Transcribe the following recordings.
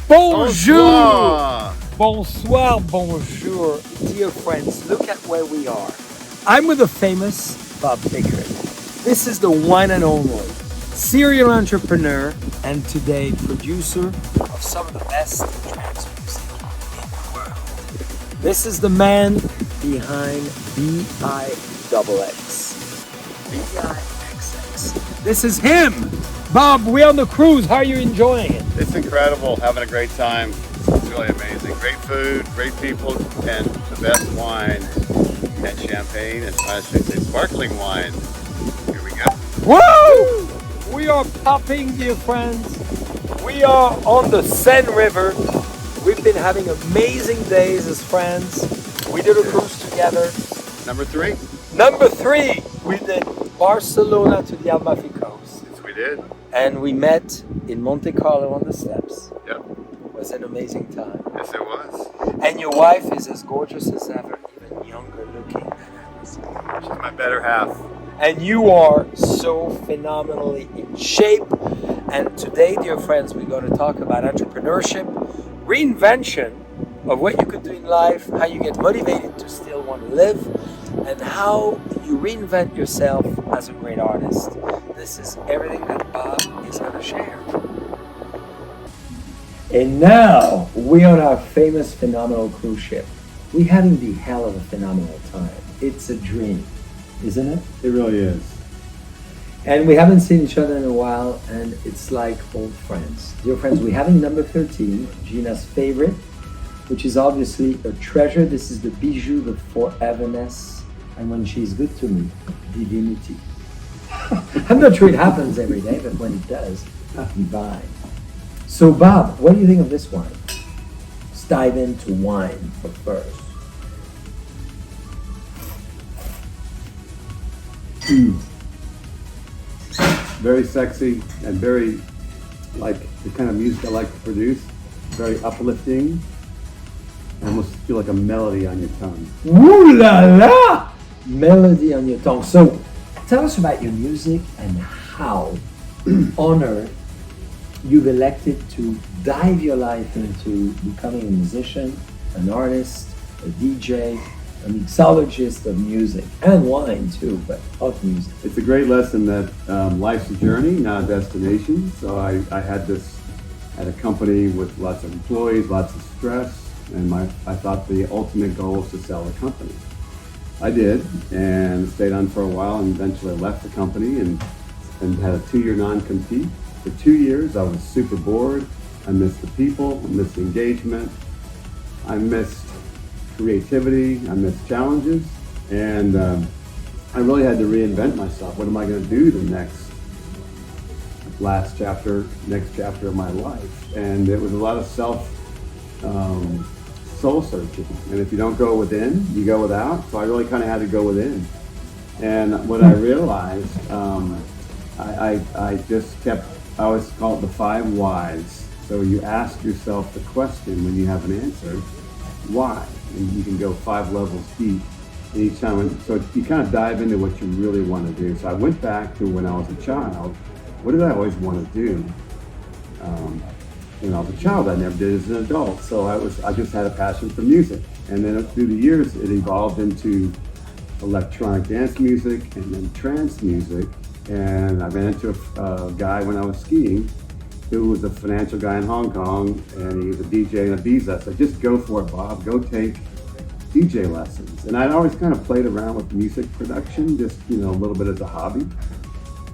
Bonjour! Bonsoir, bonjour, dear friends. Look at where we are. I'm with the famous Bob Pickard. This is the one and only serial entrepreneur and today producer of some of the best trance music in the world. This is the man behind Bixx. Bixx. This is him. Bob, we're on the cruise. How are you enjoying it? It's incredible. Having a great time. It's really amazing. Great food, great people, and the best wine and champagne, and I should say sparkling wine. Here we go. Woo! We are popping, dear friends. We are on the Seine River. We've been having amazing days as friends. We did a cruise together. Number 3? Number 3, we did Barcelona to the Amalfi Coast. Yes, we did. And we met in Monte Carlo on the steps. Yep. It was an amazing time. Yes, it was. And your wife is as gorgeous as ever, even younger looking than I was. She's my better half. And you are so phenomenally in shape. And today, dear friends, we're going to talk about entrepreneurship, reinvention of what you could do in life, how you get motivated to still want to live, and how you reinvent yourself as a great artist. This is everything that Bob is going to share. And now, we're on our famous phenomenal cruise ship. We're having the hell of a phenomenal time. It's a dream, isn't it? It really is. And we haven't seen each other in a while, and it's like old friends. Dear friends, we're having number 13, Gina's favorite, which is obviously a treasure. This is the bijou, the foreverness, and when she's good to me, divinity. I'm not sure it happens every day, but when it does, divine. So Bob, what do you think of this wine? Let's dive into wine for first. Very sexy and very like the kind of music I like to produce. Very uplifting. I almost feel like a melody on your tongue. Ooh la la! Melody on your tongue. So tell us about your music and how on earth you've elected to dive your life into becoming a musician, an artist, a DJ, a mixologist of music and wine too, but of music. It's a great lesson that life's a journey, not a destination. So I had a company with lots of employees, lots of stress, and I thought the ultimate goal was to sell the company. I did, and stayed on for a while, and eventually left the company and had a 2-year non-compete. For 2 years, I was super bored. I missed the people, I missed the engagement, I missed creativity, I missed challenges, and I really had to reinvent myself. What am I going to do the next chapter of my life? And it was a lot of soul searching. And if you don't go within, you go without. So I really kind of had to go within. And what I realized, I always call it the 5 whys. So you ask yourself the question when you have an answer, why? And you can go 5 levels deep. And each time, so you kind of dive into what you really want to do. So I went back to when I was a child. What did I always want to do? When I was a child, I never did as an adult. So I just had a passion for music. And then through the years, it evolved into electronic dance music and then trance music. And I ran into a guy when I was skiing who was a financial guy in Hong Kong, and he was a DJ in Ibiza. I said, just go for it, Bob. Go take DJ lessons. And I'd always kind of played around with music production, just a little bit as a hobby.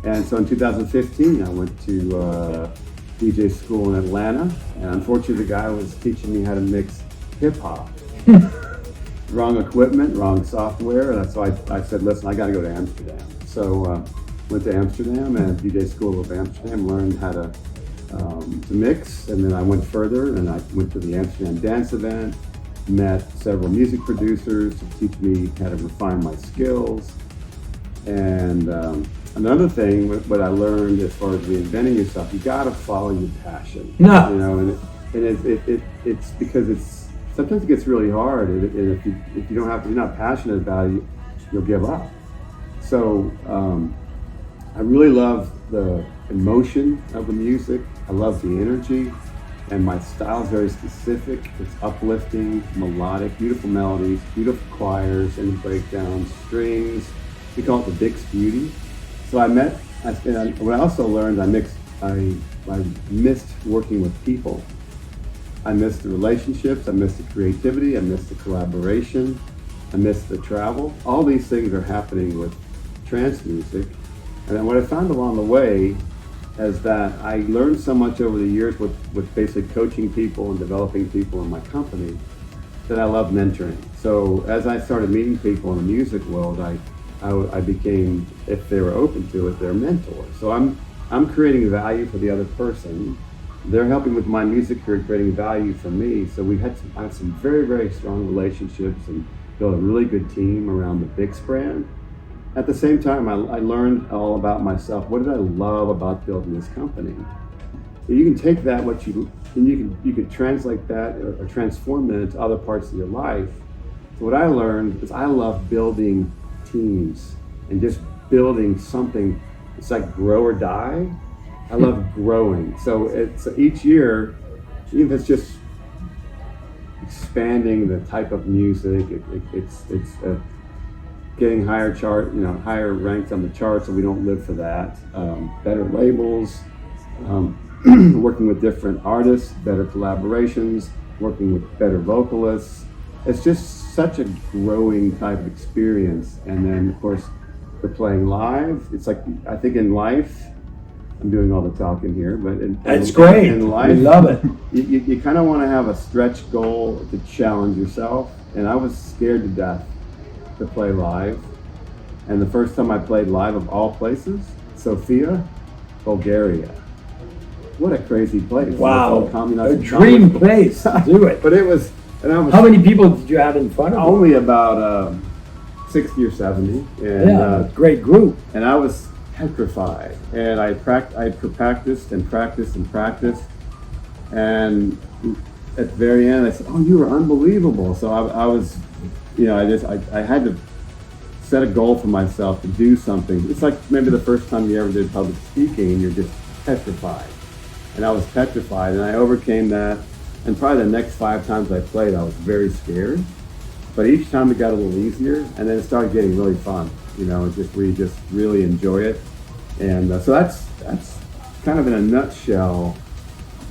And so in 2015, I went to DJ school in Atlanta, and unfortunately the guy was teaching me how to mix hip hop. Wrong equipment, wrong software, and so I said, listen, I got to go to Amsterdam. So went to Amsterdam and DJ school of Amsterdam, learned how to mix, and then I went further and I went to the Amsterdam dance event, met several music producers to teach me how to refine my skills. And another thing, what I learned as far as reinventing yourself, you got to follow your passion. And it's because sometimes it gets really hard, and if you're not passionate about it, you'll give up. So I really love the emotion of the music. I love the energy. and my style is very specific. It's uplifting, melodic, beautiful melodies, beautiful choirs and breakdowns, strings. We call it the Bixx beauty. So what I also learned, I missed working with people. I missed the relationships, I missed the creativity, I missed the collaboration, I missed the travel. All these things are happening with trance music. And then what I found along the way is that I learned so much over the years with basically coaching people and developing people in my company that I love mentoring. So as I started meeting people in the music world, I became, if they were open to it, their mentor. So I'm creating value for the other person. They're helping with my music career, creating value for me. So I had some very, very strong relationships and built a really good team around the Bixx brand. At the same time, I learned all about myself. What did I love about building this company? You can take that, and you can translate that or transform that into other parts of your life. So what I learned is I love building teams and just building something. It's like grow or die. I love growing. So each year, even if it's just expanding the type of music, it's getting higher ranks on the charts, so we don't live for that. Better labels, working with different artists, better collaborations, working with better vocalists. It's just such a growing type of experience. And then, of course, the playing live. It's like, I think in life, I'm doing all the talking here, but that's great. In life, we love it. You kind of want to have a stretch goal to challenge yourself. And I was scared to death to play live. And the first time I played live, of all places, Sofia, Bulgaria. What a crazy place. Wow, a dream place to do it. But it was, and I was... How many people did you have in front of you? Only about 60 or 70. And, great group. And I was petrified. And I practiced and practiced and practiced. And at the very end, I said, "Oh, you were unbelievable." So I was, I had to set a goal for myself to do something. It's like maybe the first time you ever did public speaking, you're just petrified. And I was petrified, and I overcame that. And probably the next 5 times I played, I was very scared. But each time it got a little easier, and then it started getting really fun. We just really enjoy it. And so that's kind of in a nutshell,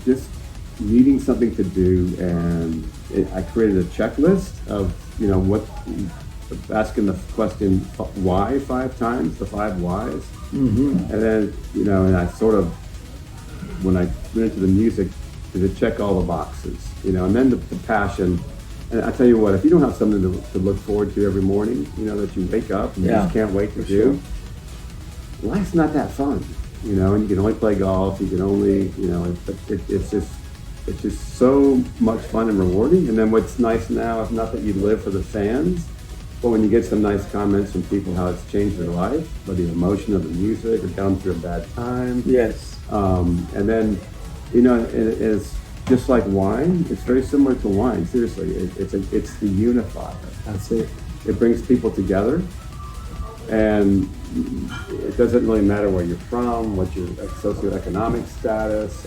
just needing something to do. And I created a checklist of, asking the question, why 5 times, the 5 whys. Mm-hmm. And then, and I sort of, when I went into the music, to check all the boxes, and then the passion. And I tell you what, if you don't have something to look forward to every morning, that you wake up and you just can't wait to do, life's not that fun, and you can only play golf, you can only, it's just so much fun and rewarding. And then what's nice now is not that you live for the fans, but when you get some nice comments from people, how it's changed their life, whether the emotion of the music or gone through a bad time. Yes. And then, it's just like wine. It's very similar to wine. Seriously, it's the unifier. That's it. It brings people together, and it doesn't really matter where you're from, what your socioeconomic status,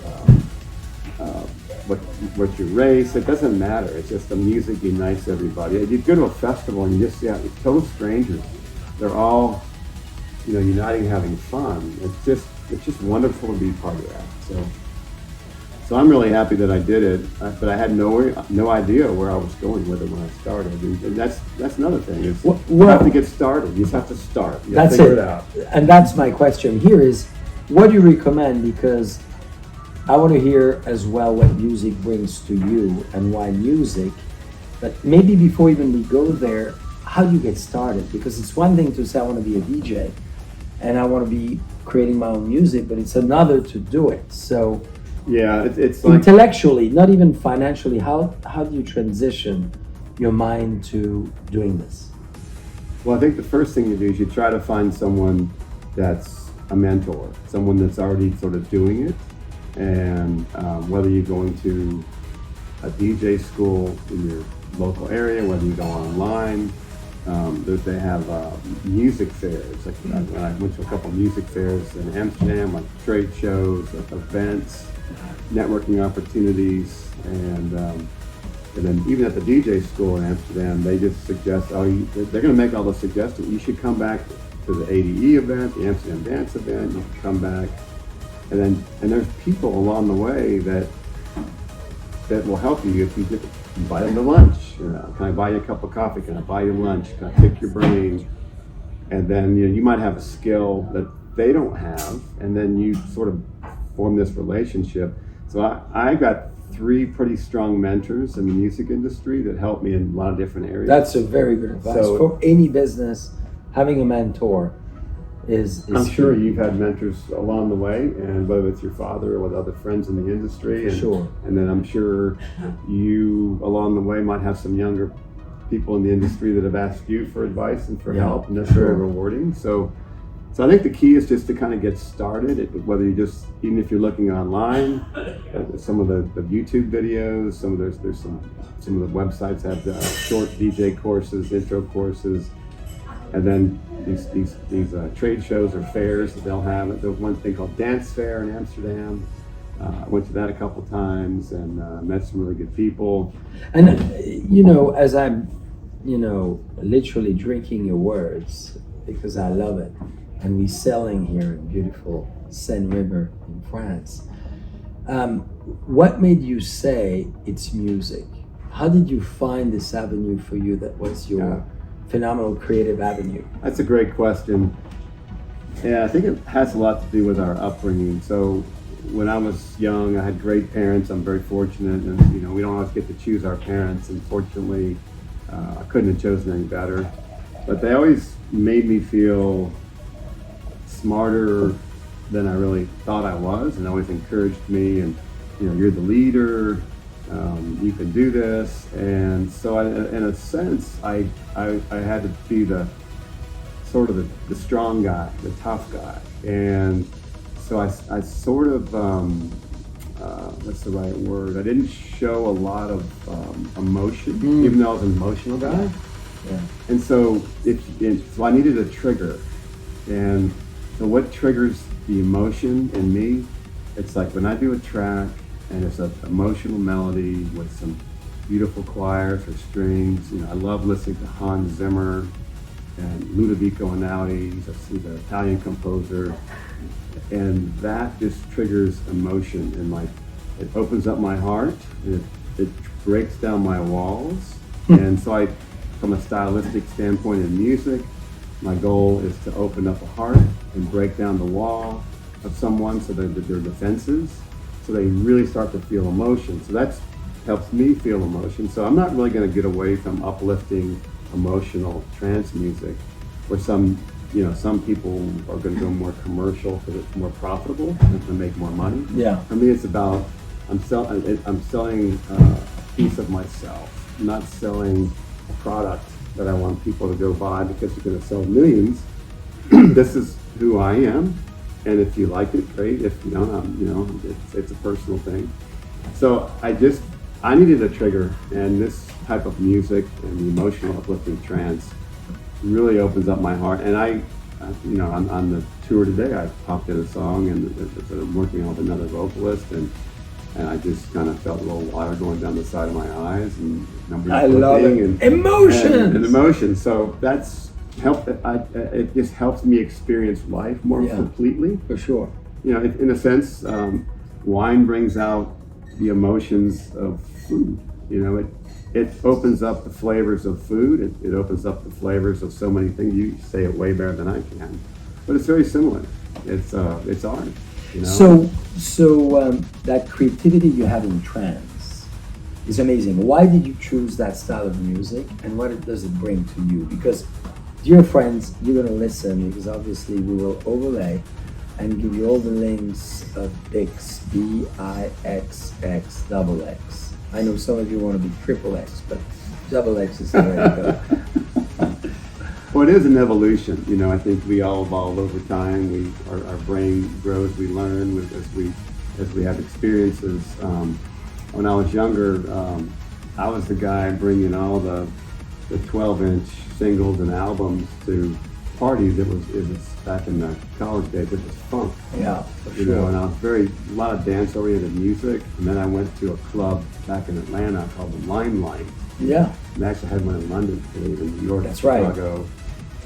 what your race. It doesn't matter. It's just the music unites everybody. You go to a festival and you just see total strangers. They're all, uniting, having fun. It's just wonderful to be part of that. So I'm really happy that I did it, but I had no idea where I was going with it when I started. And that's another thing. Is you have to get started. You just have to start. You have to figure it out. And that's my question here is, what do you recommend? Because I want to hear as well what music brings to you and why music. But maybe before even we go there, how do you get started? Because it's one thing to say I want to be a DJ and I want to be creating my own music, but it's another to do it. So yeah, it's like intellectually, not even financially, how do you transition your mind to doing this? Well, I think the first thing you do is you try to find someone that's a mentor, someone that's already sort of doing it. And whether you're going to a DJ school in your local area, whether you go online, they have music fairs. Like I went to a couple music fairs in Amsterdam, like trade shows, like events. networking opportunities, and then even at the DJ school in Amsterdam, they just suggest, they're going to make all the suggestions. You should come back to the ADE event, the Amsterdam Dance event. You should come back, and there's people along the way that will help you if you get invite them to lunch. You know, can I buy you a cup of coffee? Can I buy you lunch? Can I pick your brain? And then you might have a skill that they don't have, and then you sort of form this relationship. So I got 3 pretty strong mentors in the music industry that helped me in a lot of different areas. That's a very good advice. For any business, having a mentor is I'm sure key. you've had mentors along the way, and whether it's your father or with other friends in the industry. And, Sure. And then I'm sure you along the way might have some younger people in the industry that have asked you for advice and for help, and that's very rewarding. So I think the key is just to kind of get started, whether you just, even if you're looking online, some of the YouTube videos, there's some of the websites have short DJ courses, intro courses, and then these trade shows or fairs that they'll have. There's one thing called Dance Fair in Amsterdam. I went to that a couple times and met some really good people. And as I'm, literally drinking your words because I love it, and we're selling here in beautiful Seine River in France. What made you say it's music? How did you find this avenue for you that was your phenomenal creative avenue? That's a great question. Yeah, I think it has a lot to do with our upbringing. So when I was young, I had great parents. I'm very fortunate, and we don't always get to choose our parents. And fortunately, I couldn't have chosen any better. But they always made me feel smarter than I really thought I was, and always encouraged me. And you're the leader. You can do this. And so, in a sense, I had to be the sort of the strong guy, the tough guy, and so I sort of, what's the right word? I didn't show a lot of emotion, even though I was an emotional guy. Yeah. And so, so I needed a trigger. And so what triggers the emotion in me? It's like when I do a track and it's an emotional melody with some beautiful choirs or strings. I love listening to Hans Zimmer and Ludovico Einaudi. He's an Italian composer. And that just triggers emotion, and it opens up my heart, and it breaks down my walls. And so from a stylistic standpoint in music, my goal is to open up a heart and break down the wall of someone so that their defenses, so they really start to feel emotion. So that helps me feel emotion. So I'm not really going to get away from uplifting, emotional trance music, where some people are going to go more commercial because it's more profitable and to make more money. Yeah. For me, it's about I'm selling a piece of myself, not selling a product that I want people to go buy because you're going to sell millions. This is who I am, and if you like it, great. If you don't, it's a personal thing. So I needed a trigger, and this type of music and the emotional uplifting trance really opens up my heart. And on the tour today, I popped in a song and I'm working on with another vocalist, and I just kind of felt a little water going down the side of my eyes, and I love it. And emotion. So that's helped. It just helps me experience life more completely. For sure. In a sense, wine brings out the emotions of food. It opens up the flavors of food. It opens up the flavors of so many things. You say it way better than I can, but it's very similar. It's art. So that creativity you have in trance is amazing. Why did you choose that style of music, and what does it bring to you? Because, dear friends, you're going to listen, because obviously we will overlay and give you all the links of Bixx, BIXXXXX. I know some of you want to be triple X, but double X is the way to go. Well, it is an evolution. I think we all evolve over time. Our brain grows, we learn as we have experiences. When I was younger, I was the guy bringing all the 12-inch singles and albums to parties, it was back in the college days, it was funk. Yeah, for You know, sure. and I was a lot of dance-oriented music, and then I went to a club back in Atlanta called the Limelight. Yeah, And I actually had one in London, I believe, in New York, That's right. Chicago,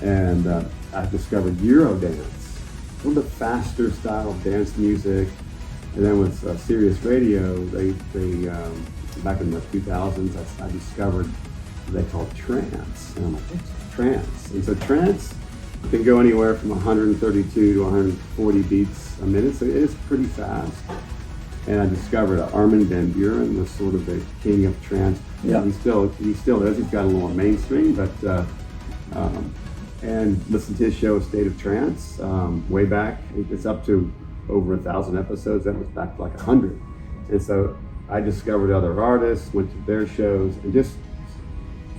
and I discovered Eurodance, a little bit faster style of dance music. And then with Sirius Radio, they back in the 2000s, I discovered what they called trance, and I'm like, what's trance? And so trance can go anywhere from 132 to 140 beats a minute, so it's pretty fast. And I discovered Armin van Buuren was sort of the king of trance. Yeah. He still is. He's got a little more mainstream, but and listened to his show State of Trance way back. It's up to over 1,000 episodes. That was back to like 100. And so I discovered other artists, went to their shows, and just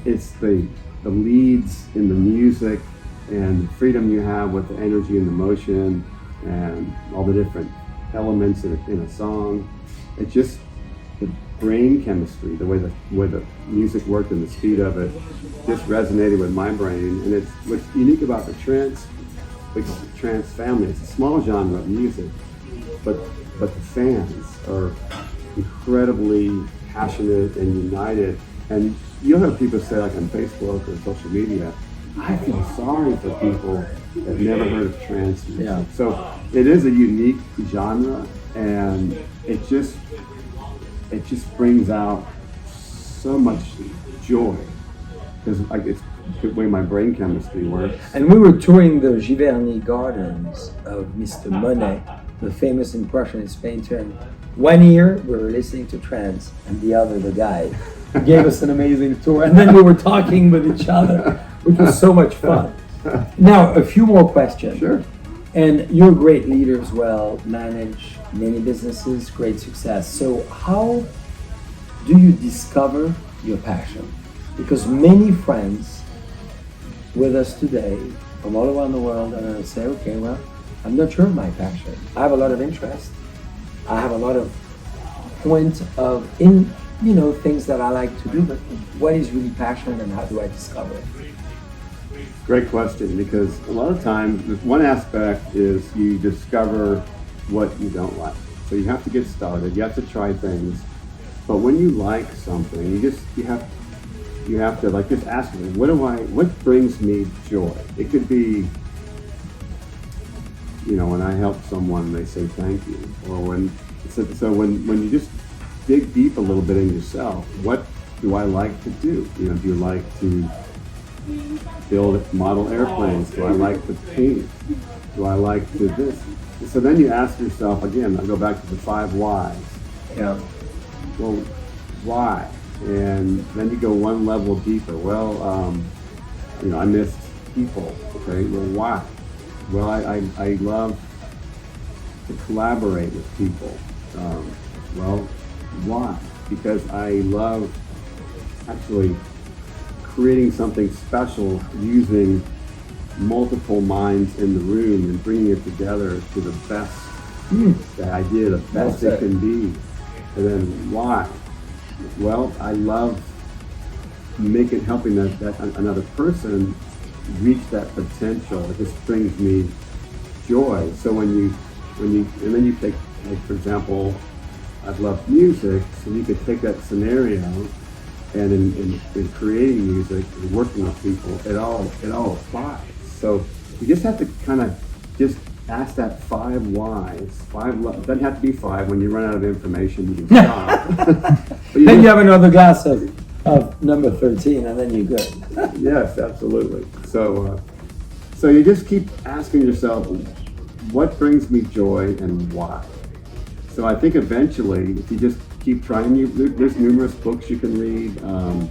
it's the leads in the music and the freedom you have with the energy and the motion and all the different elements in a song. It's just the brain chemistry, the way the music worked and the speed of it just resonated with my brain. And it's what's unique about the trance family. It's a small genre of music, but the fans are incredibly passionate and united. And you'll have people say, like on Facebook or social media, I feel sorry for people that have never heard of trance music. Yeah. So it is a unique genre, and it just brings out so much joy because like it's the way my brain chemistry works. And we were touring the Giverny Gardens of Mr. Monet, the famous impressionist painter. And one year we were listening to trance, and the other, the guy, gave us an amazing tour. And then we were talking with each other, which was so much fun. Now, a few more questions. Sure. And you're a great leader as well, manage many businesses, great success. So how do you discover your passion? Because many friends with us today from all around the world are going to say, okay, well, I'm not sure of my passion. I have a lot of interest. I have a lot of points of things that I like to do, but what is really passion and how do I discover it? Great question, because a lot of times, one aspect is you discover what you don't like. So you have to get started, you have to try things, but when you like something, you have to like just ask me, what brings me joy? It could be, when I help someone, they say thank you, or when you just dig deep a little bit in yourself, what do I like to do? Do you like to build model airplanes? Do I like to paint? Do I like to this? So then you ask yourself again, I go back to the 5 whys. Yeah. Well, why? And then you go one level deeper. Well, I missed people. Okay, well, why? Well, I love to collaborate with people. Well, why? Because I love actually creating something special using multiple minds in the room and bringing it together to the best, the idea, the best it can be. And then why? Well, I love helping that another person reach that potential. It just brings me joy. So and then you take, like, for example, I've loved music, so you could take that scenario and in creating music and working with people, it all applies. So you just have to kind of just ask that 5 whys. It doesn't have to be 5. When you run out of information, you can stop. But Then you have another glass of number 13, and then you're good. Yes, absolutely. So you just keep asking yourself, what brings me joy and why? So I think eventually, if you just keep trying, there's numerous books you can read on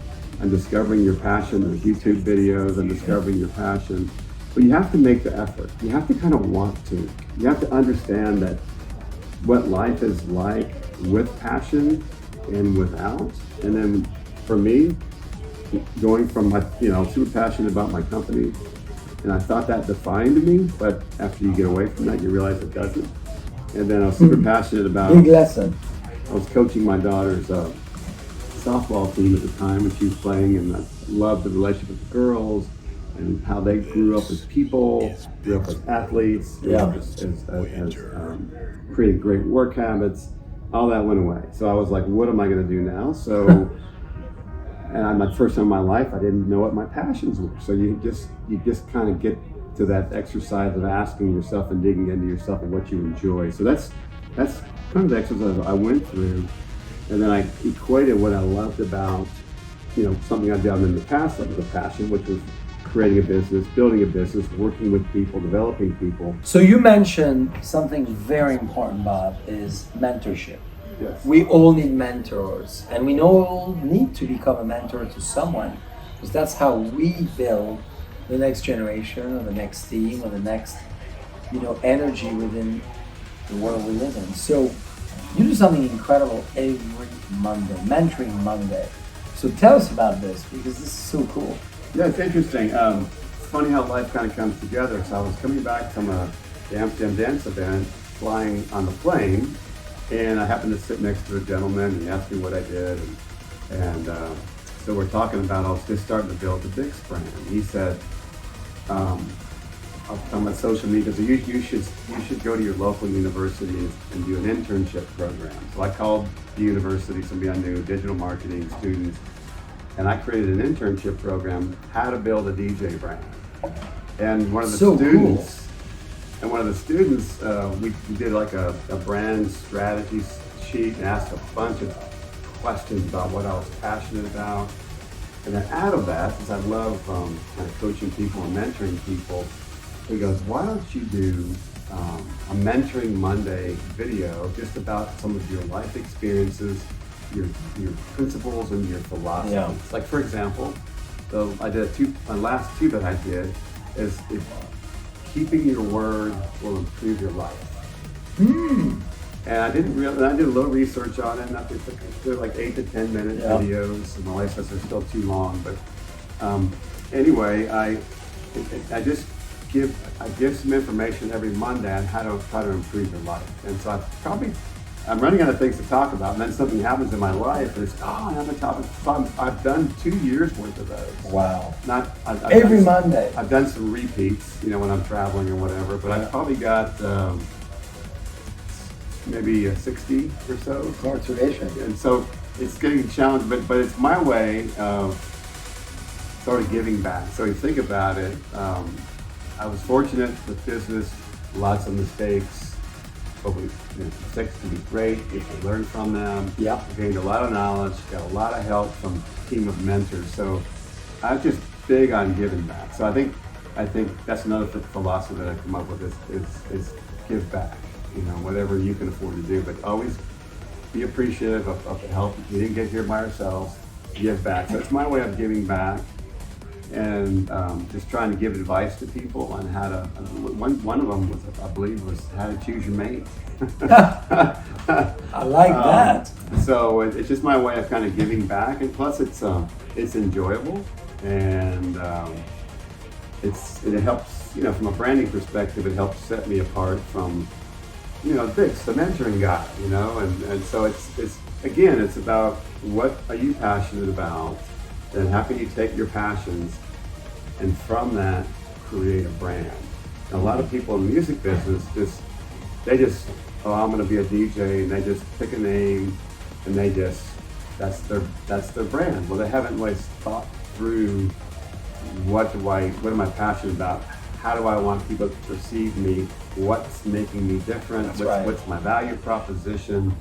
discovering your passion. There's YouTube videos on discovering your passion. But you have to make the effort. You have to kind of want to. You have to understand that what life is like with passion and without. And then for me, going from super passionate about my company, and I thought that defined me, but after you get away from that, you realize it doesn't. And then I was super passionate about. Big lesson. I was coaching my daughter's softball team at the time when she was playing, and I loved the relationship with the girls. and how they grew up as people, grew up as athletes, grew up as creating great work habits. All that went away. So I was like, what am I going to do now? So, and my first time in my life, I didn't know what my passions were. So you just kind of get to that exercise of asking yourself and digging into yourself and what you enjoy. So that's kind of the exercise I went through. And then I equated what I loved about, something I'd done in the past, that was a passion, which was creating a business, building a business, working with people, developing people. So you mentioned something very important, Bob, is mentorship. Yes. We all need mentors, and we all need to become a mentor to someone, because that's how we build the next generation or the next team or the next, energy within the world we live in. So you do something incredible every Monday, Mentoring Monday. So tell us about this, because this is so cool. Yeah, it's interesting. It's funny how life kind of comes together. So I was coming back from the Amsterdam dance event, flying on the plane, and I happened to sit next to a gentleman, and he asked me what I did, and so we're talking about, I was just starting to build the Bixx brand. He said, on my social media, so you should go to your local university and do an internship program. So I called the university, somebody I knew, digital marketing students, and I created an internship program, how to build a DJ brand. And one of the students, we did like a brand strategy sheet and asked a bunch of questions about what I was passionate about. And then out of that, since I love kind of coaching people and mentoring people, he goes, why don't you do a Mentoring Monday video just about some of your life experiences, your principles and your philosophies. Yeah. Like for example, I did my last two that I did is keeping your word will improve your life. And I did a little research on it, and they're like 8 to 10 minute videos, and my wife says they're still too long. But anyway, I give some information every Monday on how to improve your life. And so I'm running out of things to talk about, and then something happens in my life, and it's another topic. So I've done 2 years worth of those. Wow. Every Monday. I've done some repeats, when I'm traveling or whatever, but I've probably got maybe 60 or so. More tradition. And so it's getting challenged, but it's my way of sort of giving back. So you think about it, I was fortunate with business, lots of mistakes, but mistakes can be great if you learn from them. Yeah. I gained a lot of knowledge, got a lot of help from a team of mentors. So I was just big on giving back. So I think that's another philosophy that I come up with is give back. Whatever you can afford to do, but always be appreciative of the help. We didn't get here by ourselves. Give back. So it's my way of giving back, and just trying to give advice to people on how to. One of them was, I believe, was how to choose your mate. I like that. So it's just my way of kind of giving back, and plus it's enjoyable, and it helps. From a branding perspective, it helps set me apart from. Bixx, the mentoring guy, and so it's about what are you passionate about, and how can you take your passions and from that create a brand. And a lot of people in the music business I'm going to be a DJ, and they just pick a name and that's their brand. Well, they haven't always thought through what am I passionate about? How do I want people to perceive me? What's making me different? What's my value proposition?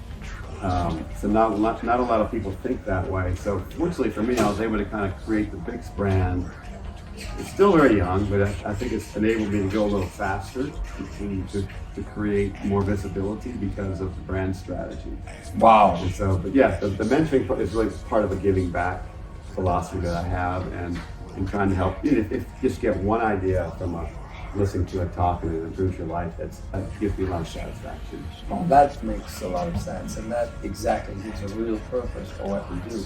So not a lot of people think that way. So fortunately for me, I was able to kind of create the Bixx brand. It's still very young, but I think it's enabled me to go a little faster to create more visibility because of the brand strategy. Wow. And so, but yeah, the mentoring is really part of a giving back philosophy that I have, and trying to help. If you just get one idea from listening to a talk and it improves your life, that gives me a lot of satisfaction. Well, that makes a lot of sense, and that exactly gives a real purpose for what we do.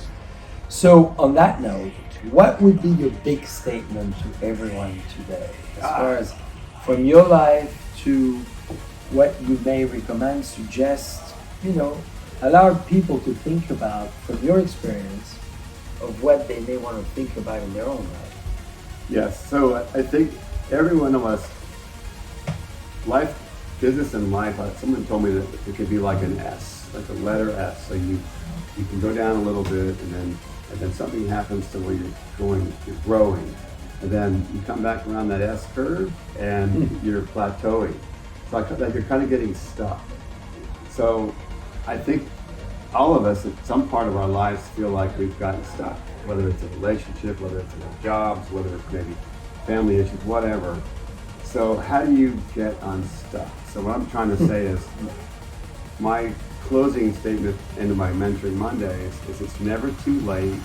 So on that note, what would be your big statement to everyone today, as far as from your life to what you may recommend, suggest, allow people to think about from your experience of what they may want to think about in their own life? Yes. So I think every one of us, life, business and life, someone told me that it could be like an S, like a letter S. So you can go down a little bit and then something happens to where you're growing. And then you come back around that S curve and you're plateauing. So you're kind of getting stuck. So I think all of us at some part of our lives feel like we've gotten stuck, whether it's a relationship, whether it's in our jobs, whether it's maybe family issues, whatever. So how do you get unstuck? So what I'm trying to say is my closing statement into my Mentoring Mondays is it's never too late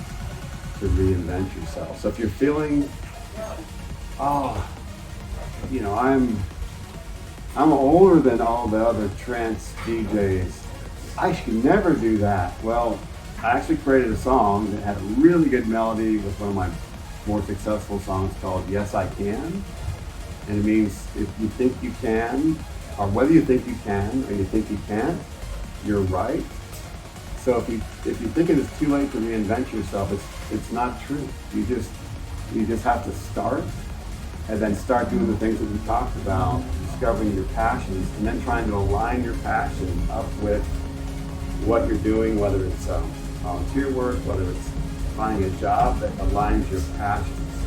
to reinvent yourself. So if you're feeling, I'm older than all the other trance DJs, I should never do that. Well, I actually created a song that had a really good melody with one of my more successful songs called Yes I Can. And it means if you think you can, or whether you think you can or you think you can't, you're right. So if you think it is too late to reinvent yourself, it's not true. You just have to start, and then start doing the things that we talked about, discovering your passions, and then trying to align your passion up with what you're doing, whether it's volunteer work, whether it's finding a job that aligns your passions.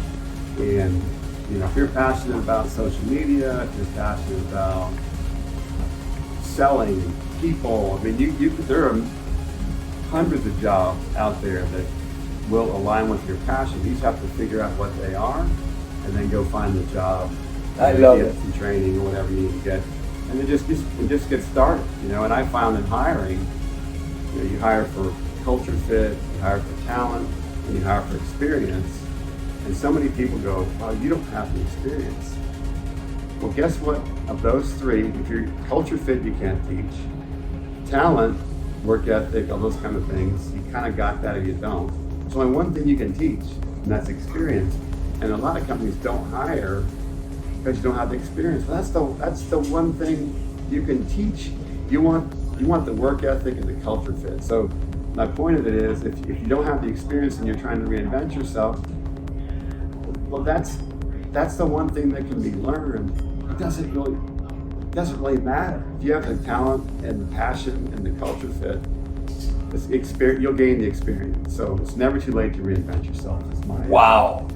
And if you're passionate about social media, if you're passionate about selling people, I mean, there are hundreds of jobs out there that will align with your passion. You just have to figure out what they are, and then go find the job. I love it. Some training or whatever you need to get, and then just get started. And I found in hiring, you hire for culture fit, you hire for talent, and you hire for experience. And so many people go, "Oh, you don't have the experience." Well, guess what? Of those three, if you're culture fit, you can't teach. Talent, work ethic, all those kind of things, you kind of got that or you don't. There's only one thing you can teach, and that's experience. And a lot of companies don't hire because you don't have the experience. Well, that's the one thing you can teach. You want the work ethic and the culture fit. So my point of it is, if you don't have the experience and you're trying to reinvent yourself, well, that's the one thing that can be learned. It doesn't really matter. If you have the talent and the passion and the culture fit, you'll gain the experience. So it's never too late to reinvent yourself. Wow.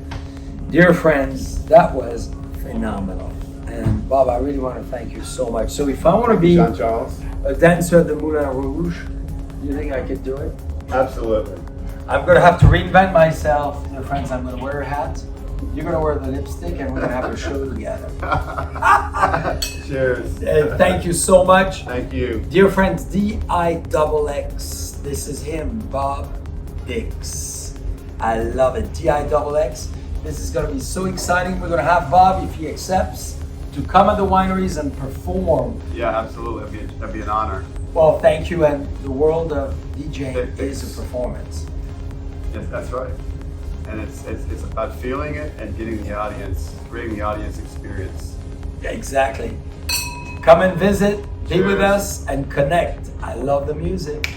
Dear friends, that was phenomenal. And Bob, I really want to thank you so much. So if I want to be Jean-Charles, a dancer at the Moulin Rouge, do you think I could do it? absolutely. I'm going to have to reinvent myself. Dear friends, I'm going to wear a hat. You're going to wear the lipstick, and we're going to have a show together. Cheers. Thank you so much. Thank you. Dear friends, DIXX. This is him, Bob Bixx. I love it. DIXX. This is going to be so exciting. We're going to have Bob, if he accepts, to come at the wineries and perform. Yeah, absolutely. That'd be an honor. Well, thank you. And the world of DJing is a performance. Yes, that's right. And it's about feeling it and getting the audience, creating the audience experience. Yeah, exactly. Come and visit, be with Cheers. us, and connect. I love the music.